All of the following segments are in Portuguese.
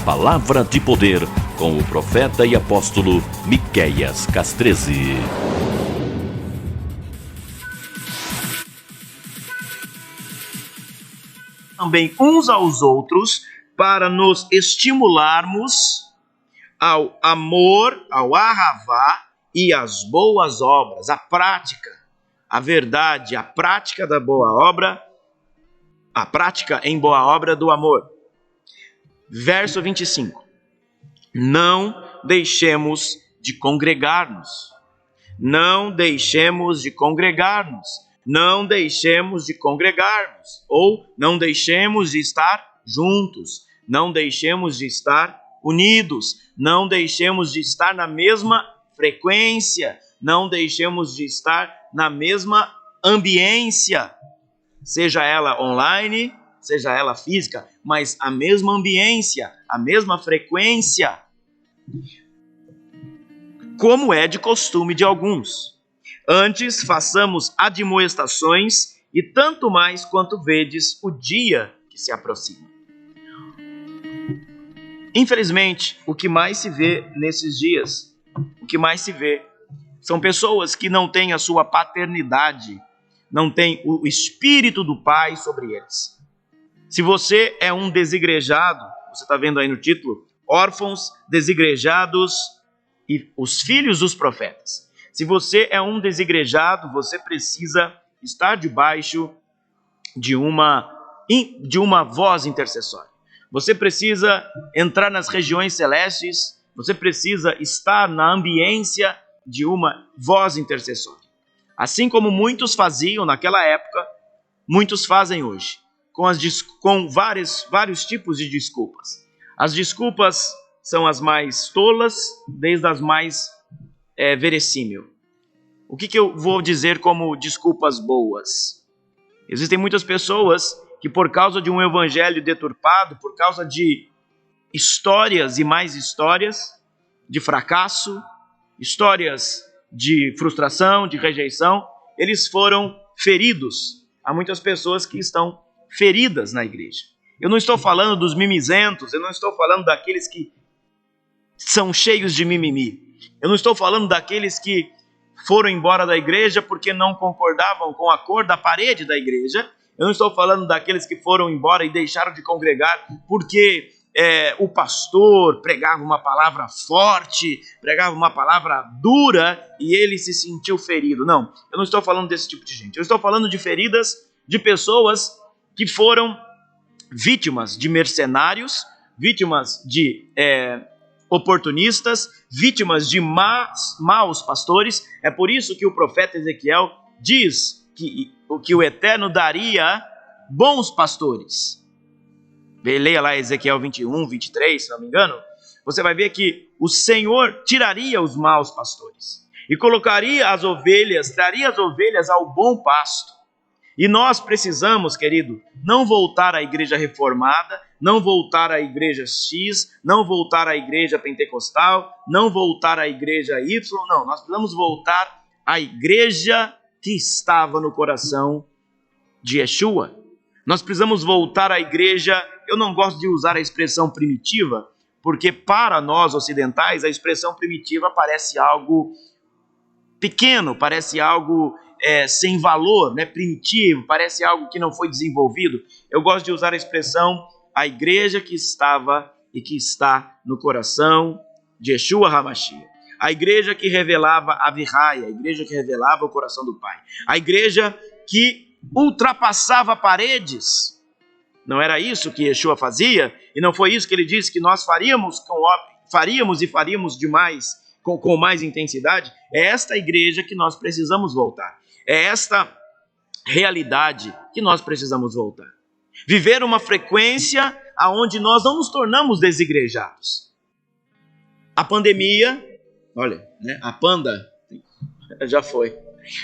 Palavra de Poder, com o profeta e apóstolo Miqueias Castrezi. Também uns aos outros, para nos estimularmos ao amor, ao ahavá e às boas obras, a prática, a verdade, a prática da boa obra, a prática em boa obra do amor. Verso 25. Não deixemos de congregar-nos. Não deixemos de congregar-nos. Não deixemos de congregar-nos. Ou não deixemos de estar juntos. Não deixemos de estar unidos. Não deixemos de estar na mesma frequência. Não deixemos de estar na mesma ambiência. Seja ela online, seja ela física, mas a mesma ambiência, a mesma frequência, como é de costume de alguns. Antes façamos admoestações, e tanto mais quanto vedes o dia que se aproxima. Infelizmente, o que mais se vê nesses dias, o que mais se vê, são pessoas que não têm a sua paternidade, não têm o espírito do Pai sobre eles. Se você é um desigrejado, você está vendo aí no título, órfãos, desigrejados e os filhos dos profetas. Se você é um desigrejado, você precisa estar debaixo de uma voz intercessória. Você precisa entrar nas regiões celestes, você precisa estar na ambiência de uma voz intercessória. Assim como muitos faziam naquela época, muitos fazem hoje, com vários tipos de desculpas. As desculpas são as mais tolas, desde as mais verossímil. O que eu vou dizer como desculpas boas? Existem muitas pessoas que, por causa de um evangelho deturpado, por causa de histórias e mais histórias de fracasso, histórias de frustração, de rejeição, eles foram feridos. Há muitas pessoas que estão feridas na igreja. Eu não estou falando dos mimizentos, eu não estou falando daqueles que são cheios de mimimi. Eu não estou falando daqueles que foram embora da igreja porque não concordavam com a cor da parede da igreja. Eu não estou falando daqueles que foram embora e deixaram de congregar porque o pastor pregava uma palavra forte, pregava uma palavra dura e ele se sentiu ferido. Não, eu não estou falando desse tipo de gente. Eu estou falando de feridas de pessoas que foram vítimas de mercenários, vítimas de oportunistas, vítimas de maus pastores. É por isso que o profeta Ezequiel diz que o Eterno daria bons pastores. Leia lá Ezequiel 21, 23, se não me engano. Você vai ver que o Senhor tiraria os maus pastores e colocaria as ovelhas, traria as ovelhas ao bom pasto. E nós precisamos, querido, não voltar à igreja reformada, não voltar à igreja X, não voltar à igreja pentecostal, não voltar à igreja Y, não. Nós precisamos voltar à igreja que estava no coração de Yeshua. Nós precisamos voltar à igreja, eu não gosto de usar a expressão primitiva, porque para nós ocidentais a expressão primitiva parece algo pequeno, parece algo sem valor, né? Primitivo, parece algo que não foi desenvolvido. Eu gosto de usar a expressão a igreja que estava e que está no coração de Yeshua HaMashiach. A igreja que revelava a Virraia, a igreja que revelava o coração do Pai. A igreja que ultrapassava paredes. Não era isso que Yeshua fazia? E não foi isso que ele disse que nós faríamos demais, com mais intensidade? É esta igreja que nós precisamos voltar. É esta realidade que nós precisamos voltar. Viver uma frequência aonde nós não nos tornamos desigrejados. A pandemia, olha, né, a panda, já foi.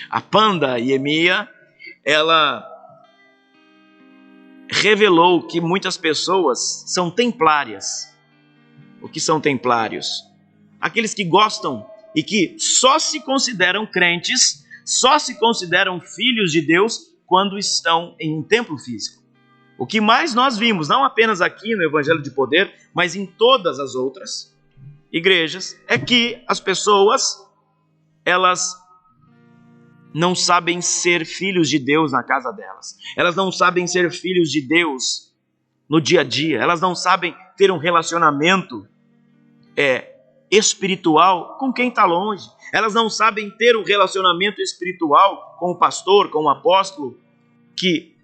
A pandemia, ela revelou que muitas pessoas são templárias. O que são templários? Aqueles que gostam e que só se consideram crentes, só se consideram filhos de Deus quando estão em um templo físico. O que mais nós vimos, não apenas aqui no Evangelho de Poder, mas em todas as outras igrejas, é que as pessoas, elas não sabem ser filhos de Deus na casa delas. Elas não sabem ser filhos de Deus no dia a dia. Elas não sabem ter um relacionamento espiritual com quem está longe. Elas não sabem ter um relacionamento espiritual com o pastor, com o apóstolo, que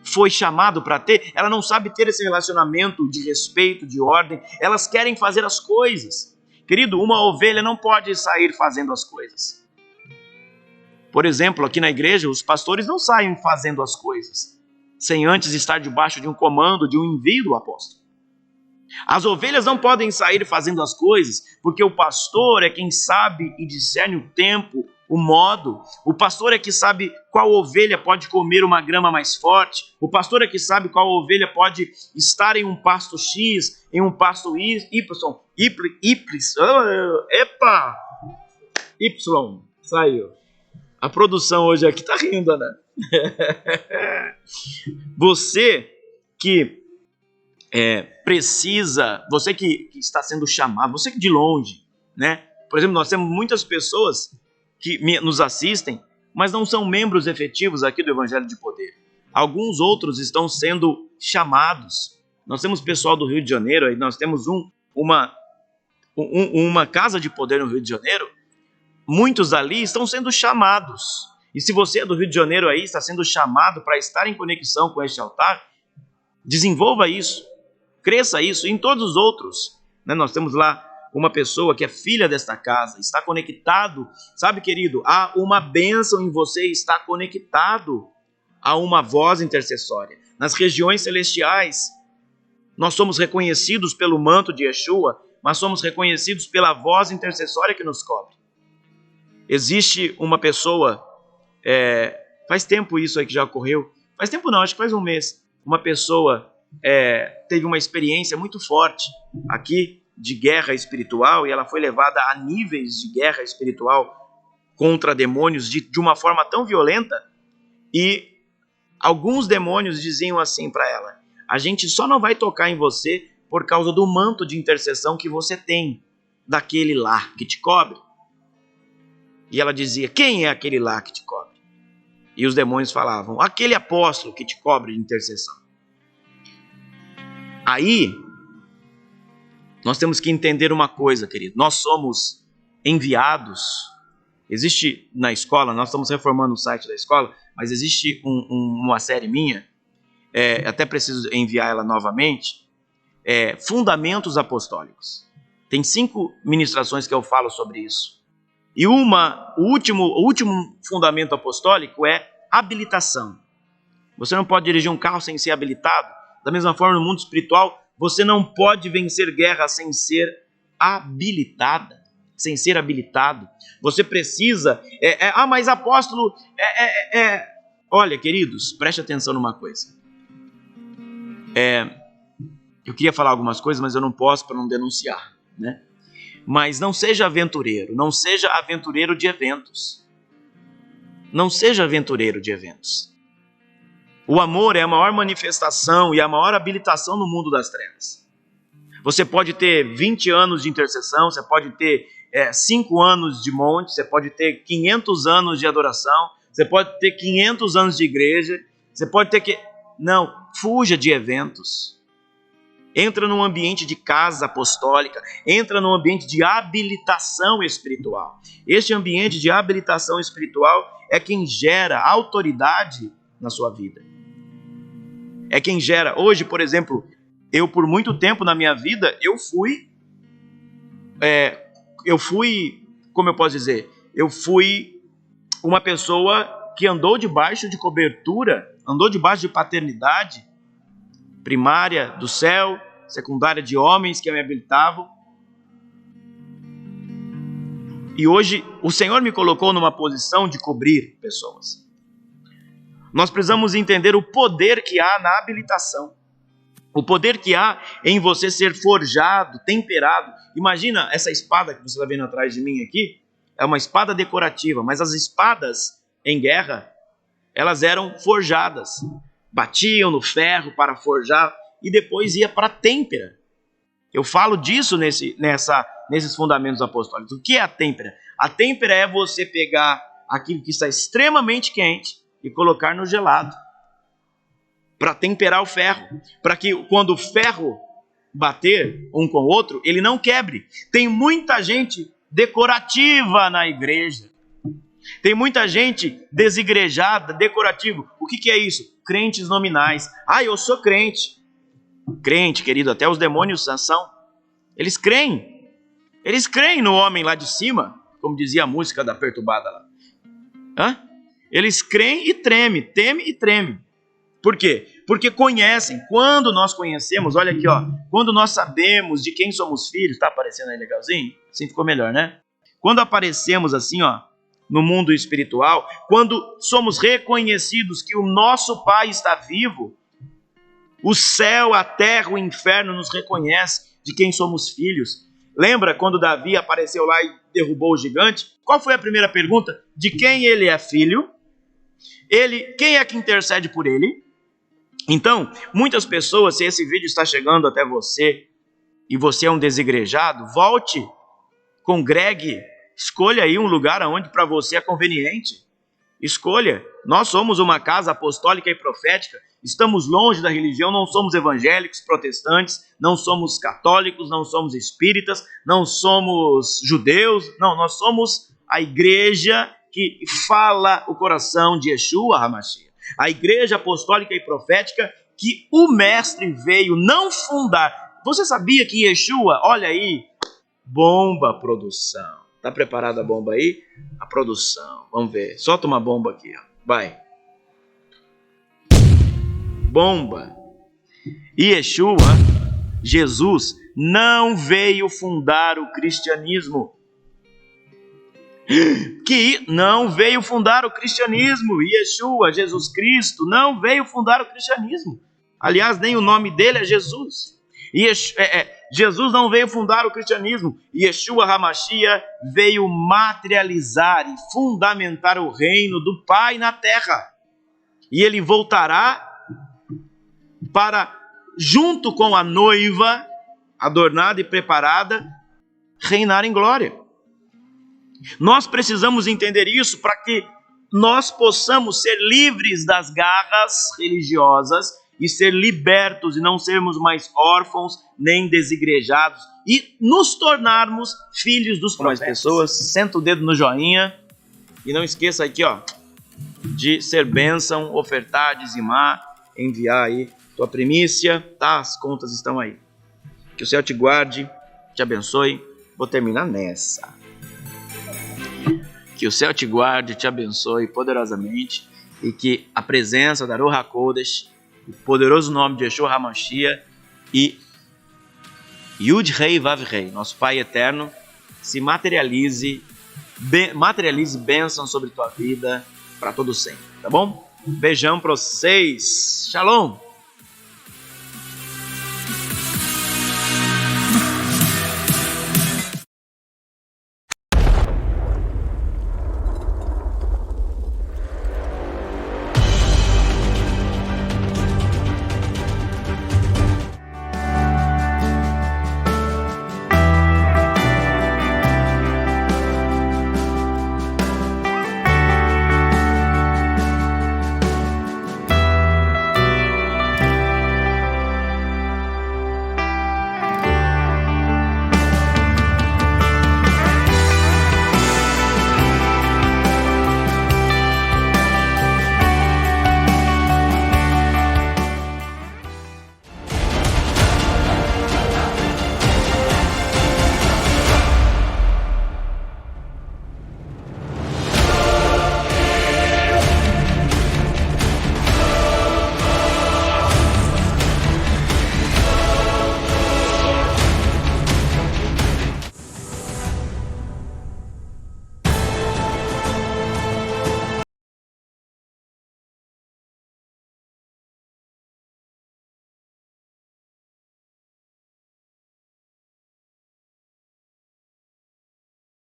foi chamado para ter. Ela não sabe ter esse relacionamento de respeito, de ordem. Elas querem fazer as coisas. Querido, uma ovelha não pode sair fazendo as coisas. Por exemplo, aqui na igreja, os pastores não saem fazendo as coisas sem antes estar debaixo de um comando, de um envio do apóstolo. As ovelhas não podem sair fazendo as coisas, porque o pastor é quem sabe e discerne o tempo, o modo. O pastor é que sabe qual ovelha pode comer uma grama mais forte. O pastor é que sabe qual ovelha pode estar em um pasto X, em um pasto Y. Y, saiu. A produção hoje aqui tá rindo, né? Você que precisa, você que está sendo chamado, você que de longe, né? Por exemplo, nós temos muitas pessoas que nos assistem, mas não são membros efetivos aqui do Evangelho de Poder. Alguns outros estão sendo chamados. Nós temos pessoal do Rio de Janeiro, aí nós temos uma casa de poder no Rio de Janeiro. Muitos ali estão sendo chamados. E se você é do Rio de Janeiro aí, está sendo chamado para estar em conexão com este altar, desenvolva isso, cresça isso. E em todos os outros, né, nós temos lá uma pessoa que é filha desta casa, está conectado. Sabe, querido, há uma bênção em você estar conectado a uma voz intercessória. Nas regiões celestiais, nós somos reconhecidos pelo manto de Yeshua, mas somos reconhecidos pela voz intercessória que nos cobre. Existe uma pessoa, faz tempo isso aí que já ocorreu, faz tempo não, acho que faz um mês, uma pessoa teve uma experiência muito forte aqui de guerra espiritual, e ela foi levada a níveis de guerra espiritual contra demônios de uma forma tão violenta, e alguns demônios diziam assim para ela: a gente só não vai tocar em você por causa do manto de intercessão que você tem, daquele lá que te cobre. E ela dizia: quem é aquele lá que te cobre? E os demônios falavam: aquele apóstolo que te cobre de intercessão. Aí, nós temos que entender uma coisa, querido. Nós somos enviados. Existe na escola, nós estamos reformando o site da escola, mas existe uma série minha, até preciso enviar ela novamente, Fundamentos Apostólicos. Tem 5 ministrações que eu falo sobre isso. E o último fundamento apostólico é habilitação. Você não pode dirigir um carro sem ser habilitado. Da mesma forma, no mundo espiritual, você não pode vencer guerra sem ser habilitado. Você precisa... mas apóstolo... Olha, queridos, preste atenção numa coisa. Eu queria falar algumas coisas, mas eu não posso para não denunciar, né? Mas não seja aventureiro. Não seja aventureiro de eventos. Não seja aventureiro de eventos. O amor é a maior manifestação e a maior habilitação no mundo das trevas. Você pode ter 20 anos de intercessão, você pode ter 5 anos de monte, você pode ter 500 anos de adoração, você pode ter 500 anos de igreja, você pode ter Não, fuja de eventos. Entra num ambiente de casa apostólica, entra num ambiente de habilitação espiritual. Este ambiente de habilitação espiritual é quem gera autoridade na sua vida. É quem gera. Hoje, por exemplo, eu por muito tempo na minha vida, eu fui, como eu posso dizer, eu fui uma pessoa que andou debaixo de cobertura, andou debaixo de paternidade primária do céu, secundária de homens que me habilitavam. E hoje o Senhor me colocou numa posição de cobrir pessoas. Nós precisamos entender o poder que há na habilitação. O poder que há em você ser forjado, temperado. Imagina essa espada que você está vendo atrás de mim aqui. É uma espada decorativa, mas as espadas em guerra, elas eram forjadas. batiam no ferro para forjar e depois ia para a têmpera. Eu falo disso nesses fundamentos apostólicos. O que é a têmpera? A têmpera é você pegar aquilo que está extremamente quente e colocar no gelado, para temperar o ferro, para que quando o ferro bater um com o outro, ele não quebre. Tem muita gente decorativa na igreja. Tem muita gente desigrejada, decorativo. O que é isso? Crentes nominais. Eu sou crente. Crente, querido, até os demônios são. Eles creem. Eles creem no homem lá de cima, como dizia a música da Perturbada lá. Eles creem e tremem, temem e tremem. Por quê? Porque conhecem. Quando nós conhecemos, olha aqui, quando nós sabemos de quem somos filhos, tá aparecendo aí legalzinho? Assim ficou melhor, né? Quando aparecemos assim, no mundo espiritual, quando somos reconhecidos que o nosso Pai está vivo, o céu, a terra, o inferno nos reconhece de quem somos filhos. Lembra quando Davi apareceu lá e derrubou o gigante? Qual foi a primeira pergunta? De quem ele é filho? Quem é que intercede por ele? Então, muitas pessoas, se esse vídeo está chegando até você e você é um desigrejado, volte, congregue, escolha aí um lugar onde para você é conveniente. Escolha. Nós somos uma casa apostólica e profética, estamos longe da religião, não somos evangélicos, protestantes, não somos católicos, não somos espíritas, não somos judeus, não, nós somos a igreja que fala o coração de Yeshua HaMashiach. A igreja apostólica e profética que o mestre veio não fundar. Você sabia que Yeshua, olha aí, bomba produção. Tá preparada a bomba aí? A produção, vamos ver. Solta uma bomba aqui, vai. Bomba. Yeshua, Jesus, não veio fundar o cristianismo. Yeshua, Jesus Cristo, não veio fundar o cristianismo. Aliás, nem o nome dele é Jesus. Jesus não veio fundar o cristianismo. Yeshua HaMashiach veio materializar e fundamentar o reino do Pai na terra. E ele voltará para, junto com a noiva, adornada e preparada, reinar em glória. Nós precisamos entender isso para que nós possamos ser livres das garras religiosas e ser libertos e não sermos mais órfãos nem desigrejados e nos tornarmos filhos dos profetas. Mais pessoas, senta o dedo no joinha e não esqueça aqui, de ser bênção, ofertar, dizimar, enviar aí tua primícia, tá? As contas estão aí. Que o céu te guarde, te abençoe. Vou terminar nessa. Que o céu te guarde, te abençoe poderosamente e que a presença da Ruach HaKodesh, o poderoso nome de Yeshua HaMashiach e Yud Rei Vav Rei, nosso Pai eterno, se materialize bênção sobre tua vida para todo sempre, tá bom? Beijão para vocês. Shalom!